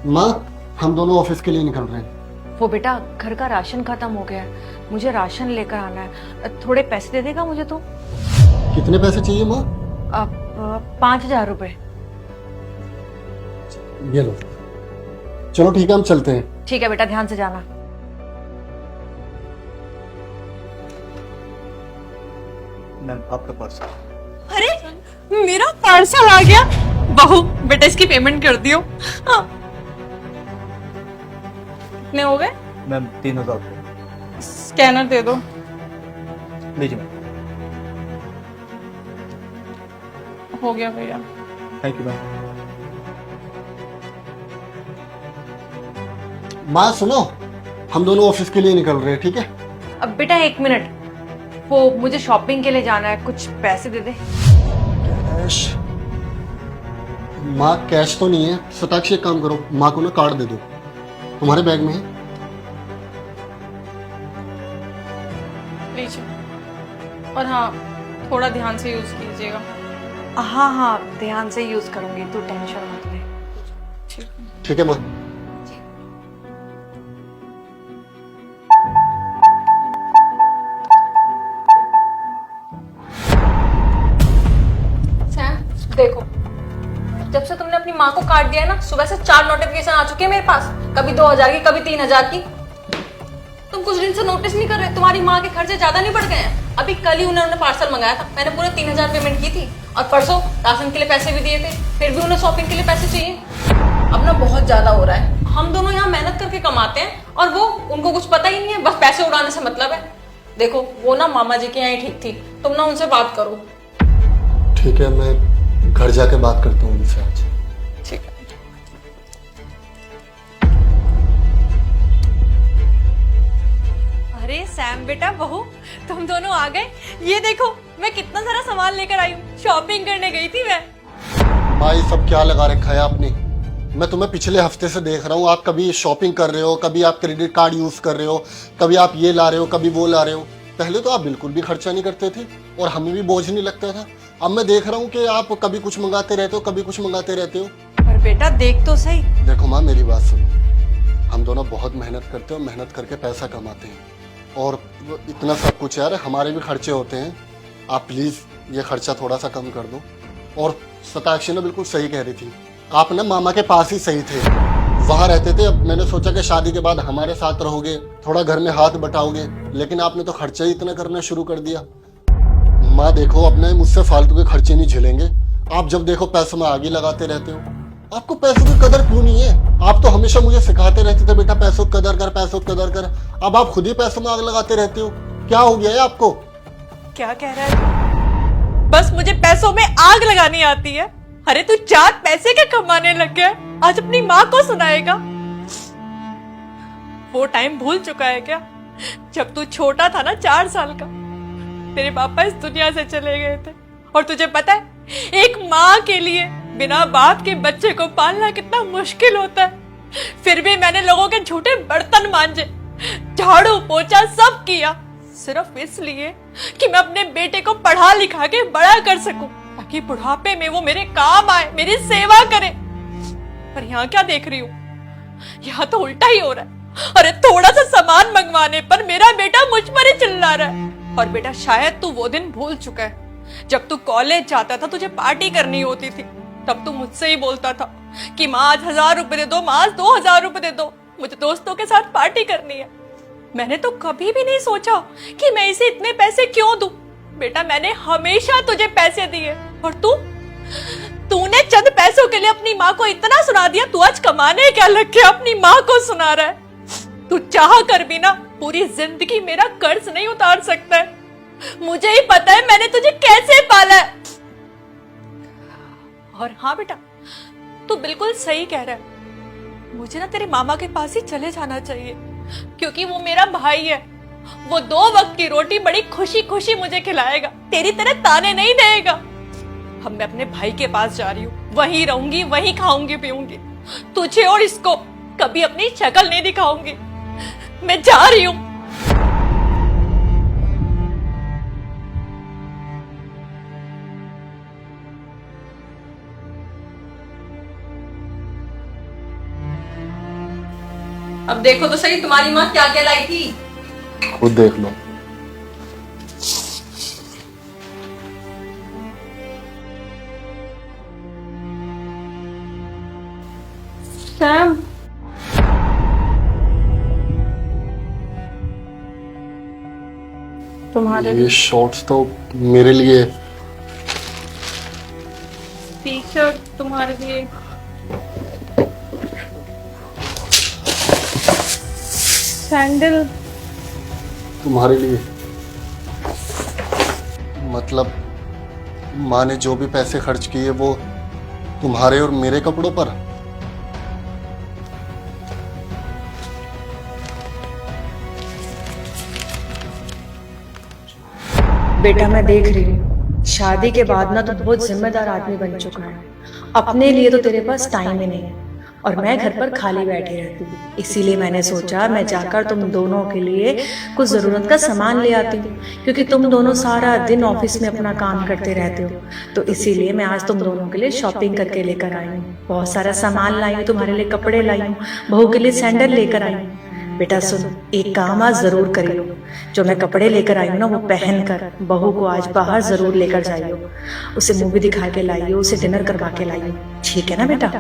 माँ, हम दोनों ऑफिस के लिए निकल रहे हैं। वो बेटा घर का राशन खत्म हो गया है, मुझे राशन लेकर आना है। थोड़े पैसे दे देगा मुझे तो? कितने पैसे चाहिए माँ? अब 5,000 रुपए। ये लो। चलो ठीक है, हम चलते हैं। ठीक है बेटा, ध्यान से जाना। मैम आपका पार्सल। अरे मेरा पार्सल आ गया। बहू बेटा इसकी पेमेंट कर दियो। हाँ। कितने हो गए? मैम 3,000 रुपये। स्कैनर दे दो। लीजिए मैम। हो गया भैया। Thank you ma'am. माँ सुनो, हम दोनों ऑफिस के लिए निकल रहे हैं, ठीक है? अब बेटा 1 मिनट, वो मुझे शॉपिंग के लिए जाना है, कुछ पैसे दे दे। कैश? माँ कैश तो नहीं है। सताक्षी एक काम करो, माँ को ना कार्ड दे दो, तुम्हारे बैग में है। लीजिए। और हाँ, थोड़ा ध्यान से यूज कीजिएगा। हाँ हाँ, ध्यान से यूज करूंगी, तू टेंशन मत ले। ठीक। ठीक है माँ। सैम देखो, जब से तुमने अपनी माँ को काट दिया है ना, सुबह से 4 नोटिफिकेशन आ चुके हैं मेरे पास, कभी 2,000 की, कभी 3,000 की। तुम कुछ दिन से नोटिस नहीं कर रहे? तुम्हारी माँ के खर्चे ज्यादा नहीं बढ़ गए हैं? अभी कल ही उन्होंने पार्सल मंगाया था, मैंने पूरे 3,000 पेमेंट की थी, और परसों राशन के लिए पैसे भी दिए थे, फिर भी उन्हें शॉपिंग के लिए पैसे चाहिए। अब ना बहुत ज्यादा हो रहा है। हम दोनों यहाँ मेहनत करके कमाते हैं, और वो, उनको कुछ पता ही नहीं है, बस पैसे उड़ाने से मतलब है। देखो वो ना मामा जी के यहाँ ही ठीक थी, तुम ना उनसे बात करो। ठीक है, मैं घर जाके बात करता हूँ उनसे आज। ठीक है। अरे सैम बेटा, बहू तुम दोनों आ गए। ये देखो मैं कितना सारा सामान लेकर आई हूँ, शॉपिंग करने गई थी मैं। माँ, ये सब क्या लगा रखा है आपने? मैं तुम्हें पिछले हफ्ते से देख रहा हूँ, आप कभी शॉपिंग कर रहे हो, कभी आप क्रेडिट कार्ड यूज कर रहे हो, कभी आप ये ला रहे हो, कभी वो ला रहे हो। पहले तो आप बिल्कुल भी खर्चा नहीं करते थे और हमें भी बोझ नहीं लगता था। अब मैं देख रहा हूँ कि आप कभी कुछ मंगाते रहते हो, कभी कुछ मंगाते रहते हो। पर बेटा देख तो सही। देखो माँ, मेरी बात सुनो, हम दोनों बहुत मेहनत करते हैं, मेहनत करके पैसा कमाते हैं, और इतना सब कुछ यार, हमारे भी खर्चे होते हैं। आप प्लीज ये खर्चा थोड़ा सा कम कर दो। और सताक्षी ने बिल्कुल सही कह रही थी, आप ना मामा के पास ही सही थे, वहां रहते थे। अब मैंने सोचा कि शादी के बाद हमारे साथ रहोगे, थोड़ा घर में हाथ बटाओगे, लेकिन आपने तो खर्चा ही इतना करना शुरू कर दिया। माँ देखो, अपने मुझसे फालतू के खर्चे नहीं झेलेंगे। आप जब देखो पैसों में आग ही लगाते रहते हो। आपको पैसों की कदर क्यों नहीं है? आप तो हमेशा मुझे सिखाते रहते थे, बेटा पैसों की कदर कर, पैसों की कदर कर। अब आप खुद ही पैसों में आग लगाते रहते हो। क्या हो गया है आपको? क्या कह रहा है? बस मुझे पैसों में आग लगानी आती है? अरे तू 4 पैसे के कमाने लग गया, आज अपनी माँ को सुनाएगा? वो टाइम भूल चुका है क्या, जब तू छोटा था ना, 4 साल का? तेरे पापा इस दुनिया से चले गए थे, और तुझे पता है एक माँ के लिए बिना बाप के बच्चे को पालना कितना मुश्किल होता है। फिर भी मैंने लोगों के झूठे बर्तन मांजे, झाड़ू पोछा सब किया, सिर्फ इसलिए कि मैं अपने बेटे को पढ़ा लिखा के बड़ा कर सकूं, ताकि बुढ़ापे में वो मेरे काम आए, मेरी सेवा करे। पर यहाँ क्या देख रही हूँ, यहाँ तो उल्टा ही हो रहा है। अरे थोड़ा सा सामान मंगवाने पर मेरा बेटा मुझ पर ही चिल्ला रहा है। और बेटा शायद तू वो दिन भूल चुका है, जब तू कॉलेज जाता था, तुझे पार्टी करनी होती थी, तब तू मुझसे ही बोलता था कि माँ आज 1,000 रुपए दे दो, माँ आज 2,000 रुपए दे दो, मुझे दोस्तों के साथ पार्टी करनी है। मैंने तो कभी भी नहीं सोचा कि मैं इसे इतने पैसे क्यों दूं। बेटा मैंने हमेशा तुझे पैसे दिए, और तूने चंद पैसों के लिए अपनी माँ को इतना सुना दिया। तू आज कमाने क्या लग गया, अपनी माँ को सुना रहा है? तू चाह कर भी ना पूरी जिंदगी मेरा कर्ज नहीं उतार सकता है। मुझे ही पता है मैंने तुझे कैसे पाला है। और हाँ बेटा, तू बिल्कुल सही कह रहा है, मुझे ना तेरे मामा के पास ही चले जाना चाहिए, क्योंकि वो मेरा भाई है। वो 2 वक्त की रोटी बड़ी खुशी खुशी मुझे खिलाएगा, तेरी तरह ताने नहीं देगा। अब मैं अपने भाई के पास जा रही हूँ, वहीं रहूंगी, वहीं खाऊंगी पीऊंगी, तुझे और इसको कभी अपनी शक्ल नहीं दिखाऊंगी। मैं जा रही हूँ। अब देखो तो सही तुम्हारी माँ क्या क्या लाई थी। खुद देख लो। सैम, तुम्हारे ये शॉर्ट्स तो मेरे लिए, टी शर्ट तुम्हारे लिए, सैंडल तुम्हारे लिए। मतलब माँ ने जो भी पैसे खर्च किए वो तुम्हारे और मेरे कपड़ों पर। बेटा मैं देख रही हूँ शादी के बाद ना तो बहुत जिम्मेदार आदमी बन चुका है। अपने लिए तो तेरे पास टाइम ही नहीं है और मैं घर पर खाली बैठी रहती हूँ। इसीलिए मैंने सोचा मैं जाकर तुम दोनों के लिए कुछ ज़रूरत का सामान ले आती हूँ, क्योंकि तुम दोनों सारा दिन ऑफिस में अपना काम करते रहते हो। तो इसीलिए मैं आज तुम दोनों के लिए शॉपिंग करके लेकर आई हूँ। बहुत सारा सामान लाई हूँ, तुम्हारे लिए कपड़े लाई हूँ, बहू के लिए सैंडल लेकर आई हूँ। बेटा सुन, एक काम आज जरूर करियो, जो मैं कपड़े लेकर आई हूँ ना वो पहन कर बहू को आज बाहर जरूर लेकर जाइयो। उसे मूवी दिखा के लाइयो, उसे डिनर करवा के लाइयो, ठीक है ना बेटा?